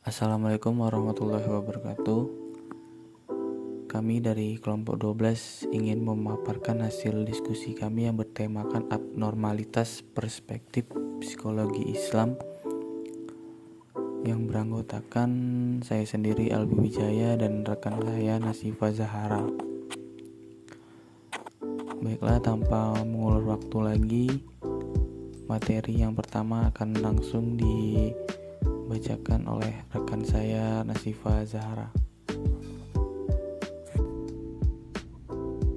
Assalamualaikum warahmatullahi wabarakatuh. Kami dari kelompok 12 ingin memaparkan hasil diskusi kami yang bertemakan abnormalitas perspektif psikologi Islam yang beranggotakan saya sendiri Albi Wijaya dan rekan saya Nasifa Zahara. Baiklah, tanpa mengulur waktu lagi, materi yang pertama akan langsung dibacakan oleh rekan saya Nasifa Zahara.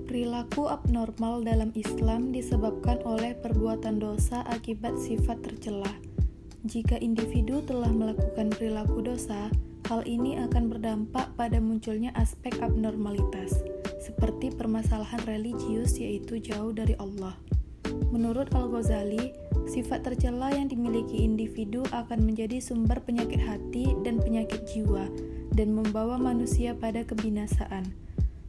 Perilaku abnormal dalam Islam disebabkan oleh perbuatan dosa akibat sifat tercela. Jika individu telah melakukan perilaku dosa, hal ini akan berdampak pada munculnya aspek abnormalitas, seperti permasalahan religius yaitu jauh dari Allah. Menurut Al-Ghazali, sifat tercela yang dimiliki individu akan menjadi sumber penyakit hati dan penyakit jiwa, dan membawa manusia pada kebinasaan.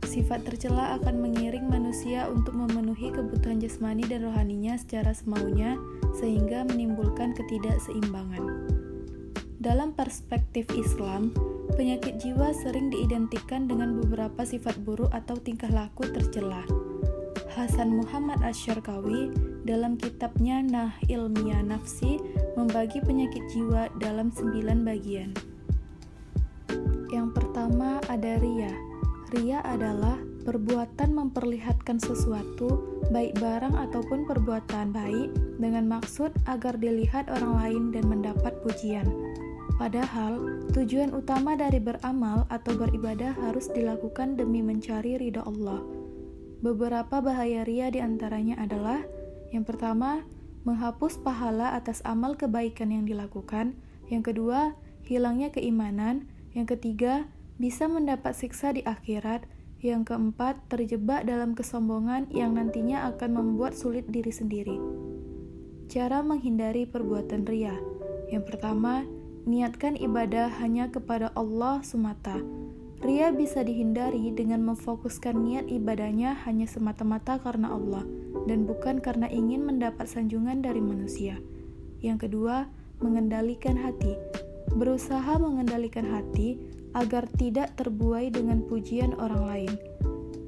Sifat tercela akan mengiring manusia untuk memenuhi kebutuhan jasmani dan rohaninya secara semaunya, sehingga menimbulkan ketidakseimbangan. Dalam perspektif Islam, penyakit jiwa sering diidentikan dengan beberapa sifat buruk atau tingkah laku tercela. Hasan Muhammad Asy-Syarqawi dalam kitabnya Nah Ilmiah Nafsi membagi penyakit jiwa dalam 9 bagian. Yang pertama ada riya. Riya adalah perbuatan memperlihatkan sesuatu, baik barang ataupun perbuatan baik, dengan maksud agar dilihat orang lain dan mendapat pujian. Padahal, tujuan utama dari beramal atau beribadah harus dilakukan demi mencari ridha Allah. Beberapa bahaya riya diantaranya adalah: yang pertama, menghapus pahala atas amal kebaikan yang dilakukan. Yang kedua, hilangnya keimanan. Yang ketiga, bisa mendapat siksa di akhirat. Yang keempat, terjebak dalam kesombongan yang nantinya akan membuat sulit diri sendiri. Cara menghindari perbuatan riya. Yang pertama, niatkan ibadah hanya kepada Allah semata. Riya bisa dihindari dengan memfokuskan niat ibadahnya hanya semata-mata karena Allah, dan bukan karena ingin mendapat sanjungan dari manusia. Yang kedua, mengendalikan hati. Berusaha mengendalikan hati agar tidak terbuai dengan pujian orang lain.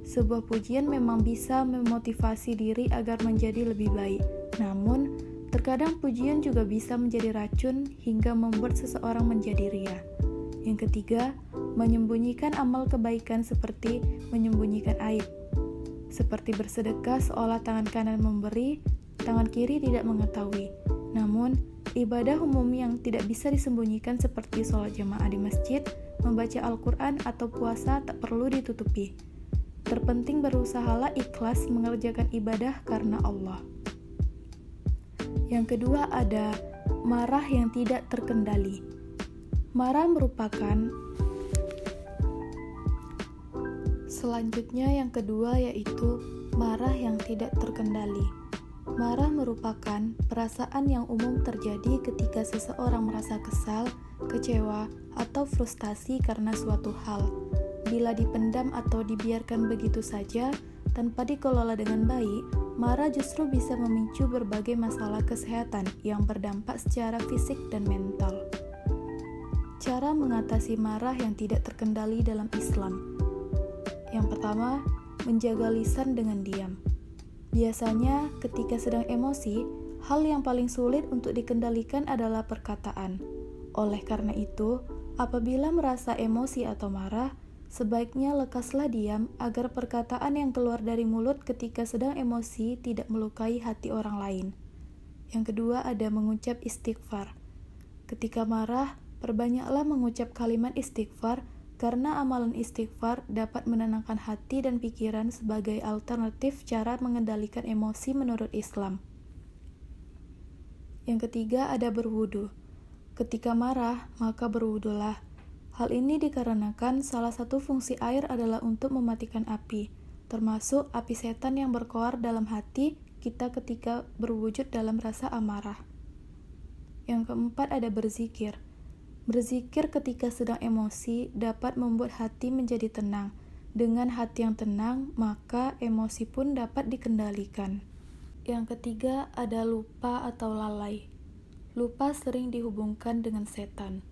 Sebuah pujian memang bisa memotivasi diri agar menjadi lebih baik. Namun, terkadang pujian juga bisa menjadi racun hingga membuat seseorang menjadi riya. Yang ketiga, menyembunyikan amal kebaikan seperti menyembunyikan aib. Seperti bersedekah seolah tangan kanan memberi, tangan kiri tidak mengetahui. Namun, ibadah umum yang tidak bisa disembunyikan seperti sholat jamaah di masjid, membaca Al-Quran atau puasa tak perlu ditutupi. Terpenting berusahalah ikhlas mengerjakan ibadah karena Allah. Yang kedua ada marah yang tidak terkendali. Marah merupakan selanjutnya yang kedua yaitu marah yang tidak terkendali. Marah merupakan perasaan yang umum terjadi ketika seseorang merasa kesal, kecewa, atau frustasi karena suatu hal. Bila dipendam atau dibiarkan begitu saja, tanpa dikelola dengan baik, marah justru bisa memicu berbagai masalah kesehatan yang berdampak secara fisik dan mental. Cara mengatasi marah yang tidak terkendali dalam Islam. Yang pertama, menjaga lisan dengan diam. Biasanya, ketika sedang emosi, hal yang paling sulit untuk dikendalikan adalah perkataan. Oleh karena itu, apabila merasa emosi atau marah, sebaiknya lekaslah diam agar perkataan yang keluar dari mulut ketika sedang emosi tidak melukai hati orang lain. Yang kedua ada mengucap istighfar. Ketika marah, perbanyaklah mengucap kalimat istighfar, karena amalan istighfar dapat menenangkan hati dan pikiran sebagai alternatif cara mengendalikan emosi menurut Islam. Yang ketiga ada berwudu. Ketika marah, maka berwudulah. Hal ini dikarenakan salah satu fungsi air adalah untuk mematikan api, termasuk api setan yang berkoar dalam hati kita ketika berwujud dalam rasa amarah. Yang keempat ada berzikir. Berzikir ketika sedang emosi dapat membuat hati menjadi tenang. Dengan hati yang tenang, maka emosi pun dapat dikendalikan. Yang ketiga ada lupa atau lalai. Lupa sering dihubungkan dengan setan.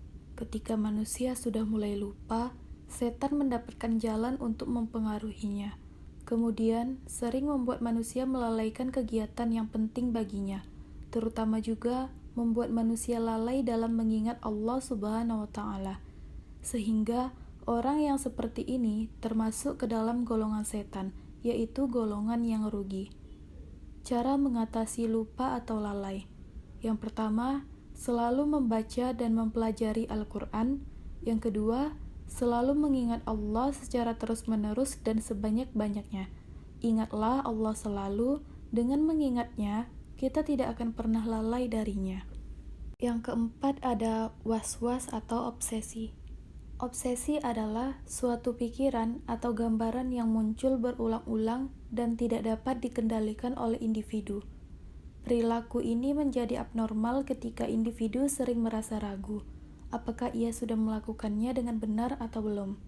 Ketika manusia sudah mulai lupa, setan mendapatkan jalan untuk mempengaruhinya. Kemudian, sering membuat manusia melalaikan kegiatan yang penting baginya, terutama juga membuat manusia lalai dalam mengingat Allah Subhanahu wa Ta'ala. Sehingga orang yang seperti ini termasuk ke dalam golongan setan, yaitu golongan yang rugi. Cara mengatasi lupa atau lalai. Yang pertama, selalu membaca dan mempelajari Al-Quran. Yang kedua, selalu mengingat Allah secara terus-menerus dan sebanyak-banyaknya. Ingatlah Allah selalu, dengan mengingatnya, kita tidak akan pernah lalai darinya. Yang keempat ada was-was atau obsesi. Obsesi adalah suatu pikiran atau gambaran yang muncul berulang-ulang dan tidak dapat dikendalikan oleh individu. Perilaku ini menjadi abnormal ketika individu sering merasa ragu, apakah ia sudah melakukannya dengan benar atau belum.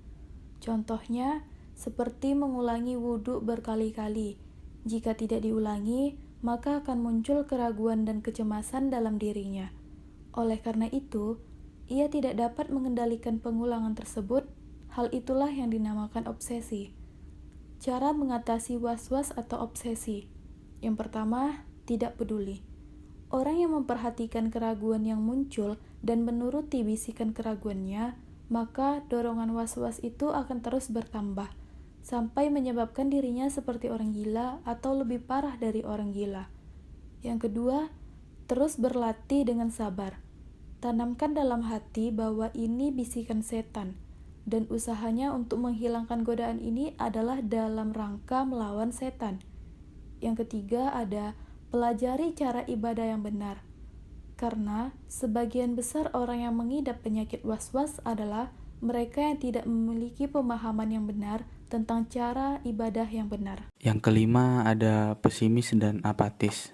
Contohnya, seperti mengulangi wudhu berkali-kali. Jika tidak diulangi, maka akan muncul keraguan dan kecemasan dalam dirinya. Oleh karena itu, ia tidak dapat mengendalikan pengulangan tersebut. Hal itulah yang dinamakan obsesi. Cara mengatasi was-was atau obsesi. Yang pertama, tidak peduli. Orang yang memperhatikan keraguan yang muncul dan menuruti bisikan keraguannya, maka dorongan was-was itu akan terus bertambah, sampai menyebabkan dirinya seperti orang gila atau lebih parah dari orang gila. Yang kedua, terus berlatih dengan sabar. Tanamkan dalam hati bahwa ini bisikan setan, dan usahanya untuk menghilangkan godaan ini adalah dalam rangka melawan setan. Yang ketiga ada pelajari cara ibadah yang benar. Karena sebagian besar orang yang mengidap penyakit was-was adalah mereka yang tidak memiliki pemahaman yang benar tentang cara ibadah yang benar. Yang kelima ada pesimis dan apatis.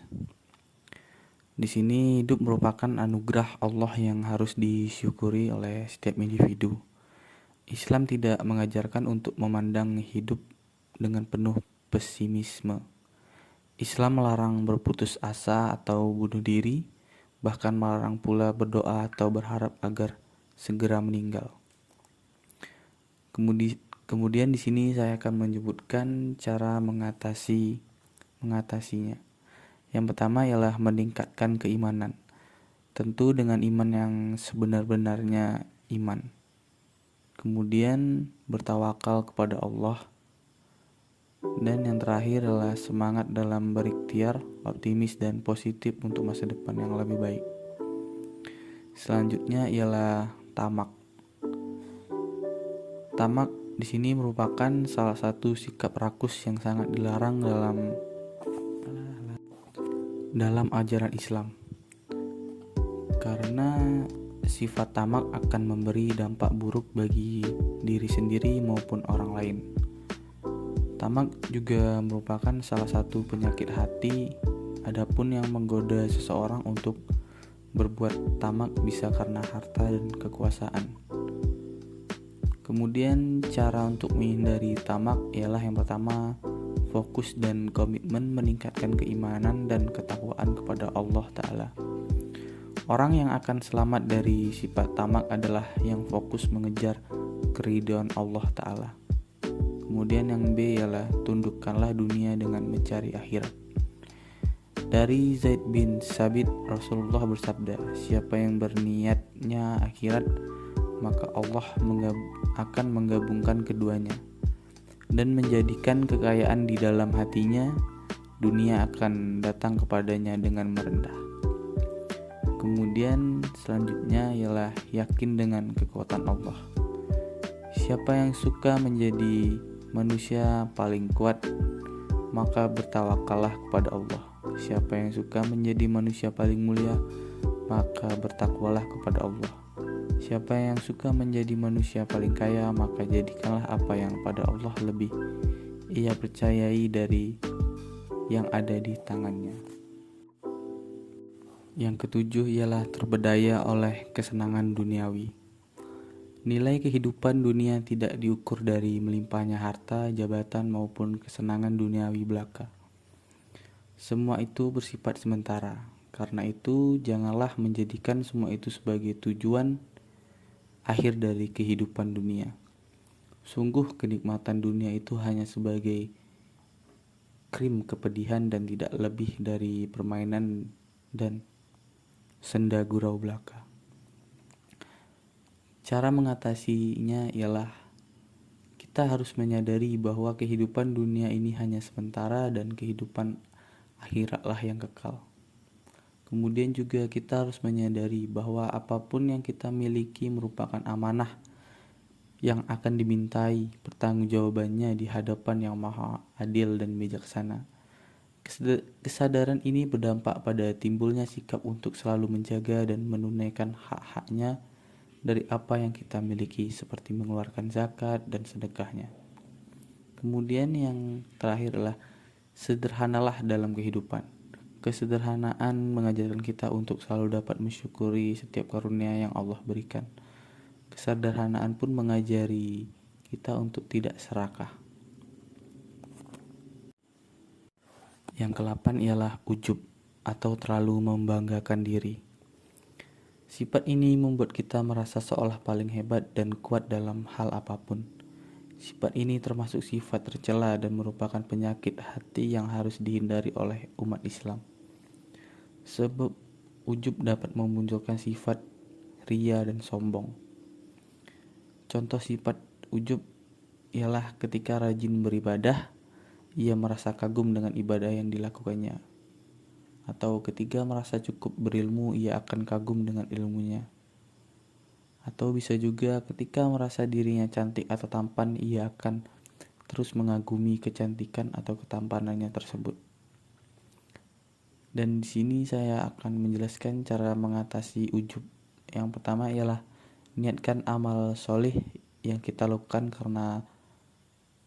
Di sini hidup merupakan anugerah Allah yang harus disyukuri oleh setiap individu. Islam tidak mengajarkan untuk memandang hidup dengan penuh pesimisme. Islam melarang berputus asa atau bunuh diri, bahkan melarang pula berdoa atau berharap agar segera meninggal. Kemudian di sini saya akan menyebutkan cara mengatasinya. Yang pertama ialah meningkatkan keimanan. Tentu dengan iman yang sebenar-benarnya iman. Kemudian bertawakal kepada Allah. Dan yang terakhir adalah semangat dalam berikhtiar, optimis dan positif untuk masa depan yang lebih baik. Selanjutnya ialah tamak. Tamak di sini merupakan salah satu sikap rakus yang sangat dilarang dalam ajaran Islam, karena sifat tamak akan memberi dampak buruk bagi diri sendiri maupun orang lain. Tamak juga merupakan salah satu penyakit hati. Adapun yang menggoda seseorang untuk berbuat tamak bisa karena harta dan kekuasaan. Kemudian cara untuk menghindari tamak ialah yang pertama, fokus dan komitmen meningkatkan keimanan dan ketakwaan kepada Allah Ta'ala. Orang yang akan selamat dari sifat tamak adalah yang fokus mengejar keridhaan Allah Ta'ala. Kemudian yang B ialah tundukkanlah dunia dengan mencari akhirat. Dari Zaid bin Sabit, Rasulullah bersabda, siapa yang berniatnya akhirat, maka Allah akan menggabungkan keduanya dan menjadikan kekayaan di dalam hatinya. Dunia akan datang kepadanya dengan merendah. Kemudian selanjutnya ialah yakin dengan kekuatan Allah. Siapa yang suka menjadi manusia paling kuat, maka bertawakallah kepada Allah. Siapa yang suka menjadi manusia paling mulia, maka bertakwalah kepada Allah. Siapa yang suka menjadi manusia paling kaya, maka jadikanlah apa yang pada Allah lebih ia percayai dari yang ada di tangannya. Yang ketujuh ialah terbedaya oleh kesenangan duniawi. Nilai kehidupan dunia tidak diukur dari melimpahnya harta, jabatan maupun kesenangan duniawi belaka. Semua itu bersifat sementara. Karena itu, janganlah menjadikan semua itu sebagai tujuan akhir dari kehidupan dunia. Sungguh kenikmatan dunia itu hanya sebagai krim kepedihan dan tidak lebih dari permainan dan senda gurau belaka. Cara mengatasinya ialah kita harus menyadari bahwa kehidupan dunia ini hanya sementara dan kehidupan akhiratlah yang kekal. Kemudian juga kita harus menyadari bahwa apapun yang kita miliki merupakan amanah yang akan dimintai pertanggungjawabannya di hadapan yang maha adil dan bijaksana. Kesadaran ini berdampak pada timbulnya sikap untuk selalu menjaga dan menunaikan hak-haknya dari apa yang kita miliki, seperti mengeluarkan zakat dan sedekahnya. Kemudian yang terakhir adalah sederhanalah dalam kehidupan. Kesederhanaan mengajarkan kita untuk selalu dapat mensyukuri setiap karunia yang Allah berikan. Kesederhanaan pun mengajari kita untuk tidak serakah. Yang ke-8 ialah ujub atau terlalu membanggakan diri. Sifat ini membuat kita merasa seolah paling hebat dan kuat dalam hal apapun. Sifat ini termasuk sifat tercela dan merupakan penyakit hati yang harus dihindari oleh umat Islam. Sebab ujub dapat memunculkan sifat ria dan sombong. Contoh sifat ujub ialah ketika rajin beribadah, ia merasa kagum dengan ibadah yang dilakukannya. Atau ketika merasa cukup berilmu, ia akan kagum dengan ilmunya. Atau bisa juga ketika merasa dirinya cantik atau tampan, ia akan terus mengagumi kecantikan atau ketampanannya tersebut. Dan di sini saya akan menjelaskan cara mengatasi ujub. Yang pertama ialah niatkan amal soleh yang kita lakukan karena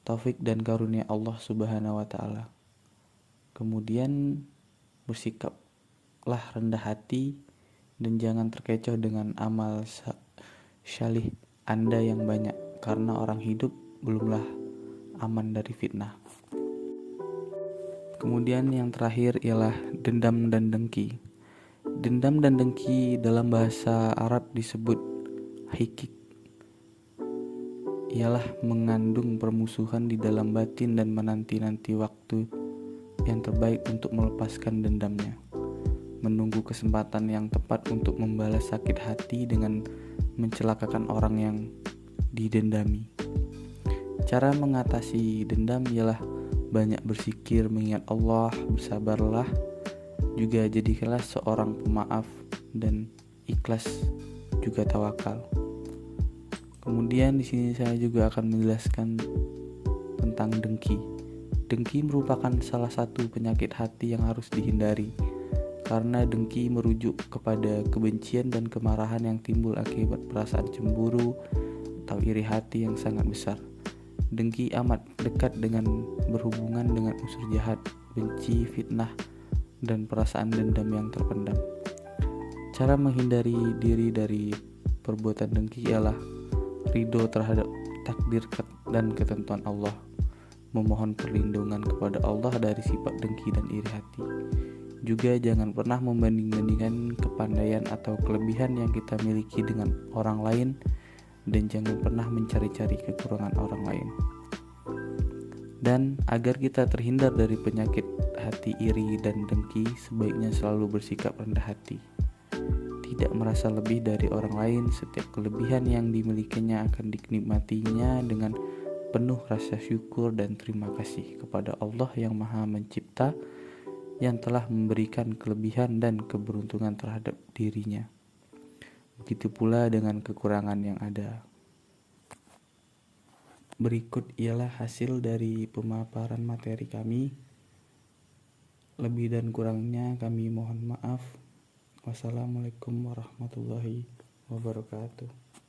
taufik dan karunia Allah Subhanahu wa Ta'ala. Kemudian bersikaplah rendah hati dan jangan terkecoh dengan amal syalih Anda yang banyak, karena orang hidup belumlah aman dari fitnah. Kemudian yang terakhir ialah dendam dan dengki. Dendam dan dengki dalam bahasa Arab disebut hikik, ialah mengandung permusuhan di dalam batin dan menanti-nanti waktu yang terbaik untuk melepaskan dendamnya, menunggu kesempatan yang tepat untuk membalas sakit hati dengan mencelakakan orang yang didendami. Cara mengatasi dendam ialah banyak berzikir, mengingat Allah, bersabarlah, juga jadikanlah seorang pemaaf dan ikhlas, juga tawakal. Kemudian di sini saya juga akan menjelaskan tentang dengki. Dengki merupakan salah satu penyakit hati yang harus dihindari, karena dengki merujuk kepada kebencian dan kemarahan yang timbul akibat perasaan cemburu atau iri hati yang sangat besar. Dengki amat dekat dengan berhubungan dengan unsur jahat, benci, fitnah, dan perasaan dendam yang terpendam. Cara menghindari diri dari perbuatan dengki ialah ridho terhadap takdir dan ketentuan Allah, memohon perlindungan kepada Allah dari sifat dengki dan iri hati. Juga jangan pernah membanding-bandingkan kepandaian atau kelebihan yang kita miliki dengan orang lain, dan jangan pernah mencari-cari kekurangan orang lain. Dan agar kita terhindar dari penyakit hati iri dan dengki, sebaiknya selalu bersikap rendah hati, tidak merasa lebih dari orang lain. Setiap kelebihan yang dimilikinya akan dinikmatinya dengan penuh rasa syukur dan terima kasih kepada Allah yang Maha Mencipta, yang telah memberikan kelebihan dan keberuntungan terhadap dirinya. Begitu pula dengan kekurangan yang ada. Berikut ialah hasil dari pemaparan materi kami. Lebih dan kurangnya kami mohon maaf. Wassalamualaikum warahmatullahi wabarakatuh.